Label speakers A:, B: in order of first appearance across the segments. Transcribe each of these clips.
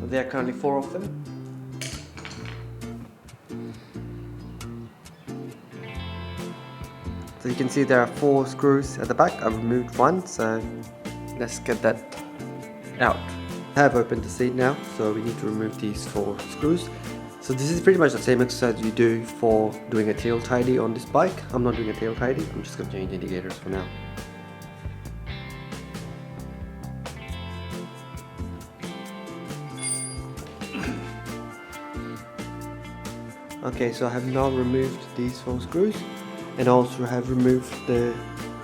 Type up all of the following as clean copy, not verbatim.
A: There are currently 4 of them. So you can see there are 4 screws at the back. I've removed one, so let's get that out. I have opened the seat now, so we need to remove these 4 screws. So this is pretty much the same exercise you do for doing a tail tidy on this bike. I'm not doing a tail tidy, I'm just going to change indicators for now. Okay, so I have now removed these 4 screws and also have removed the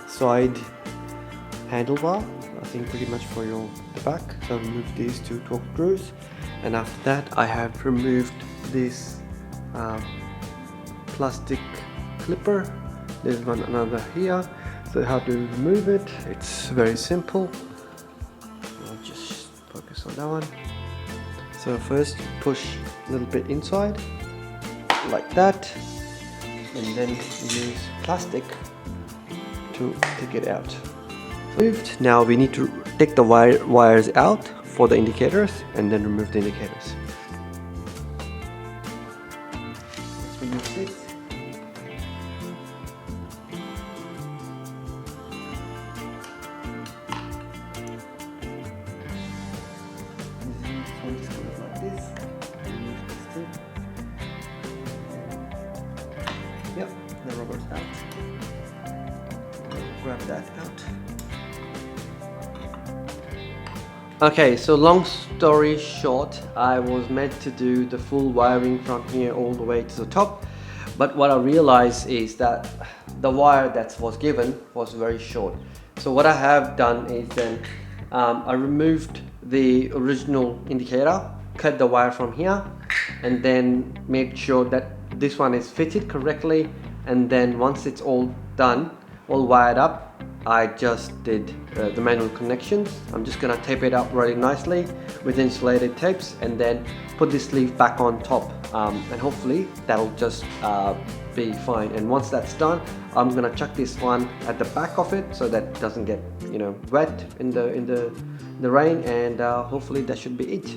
A: side handlebar, I think pretty much for the back. So I've removed these 2 torque screws, and after that I have removed this plastic clipper. There's another here. So how to remove it? It's very simple. I'll just focus on that one. So first push a little bit inside like that, and then use plastic to take it out. Moved. Now we need to take the wires out for the indicators and then remove the indicators. Let's remove this. This one just goes like this. Remove this too. Yep, the rubber's out. Grab that out. Okay, so long story short, I was meant to do the full wiring from here all the way to the top, but what I realized is that the wire that was given was very short. So what I have done is then I removed the original indicator, cut the wire from here, and then made sure that this one is fitted correctly, and then once it's all done, all wired up, I just did the manual connections. I'm just gonna tape it up really nicely with insulated tapes and then put this sleeve back on top, and hopefully that'll just be fine. And once that's done, I'm gonna chuck this one at the back of it so that it doesn't get wet in the rain, and hopefully that should be it.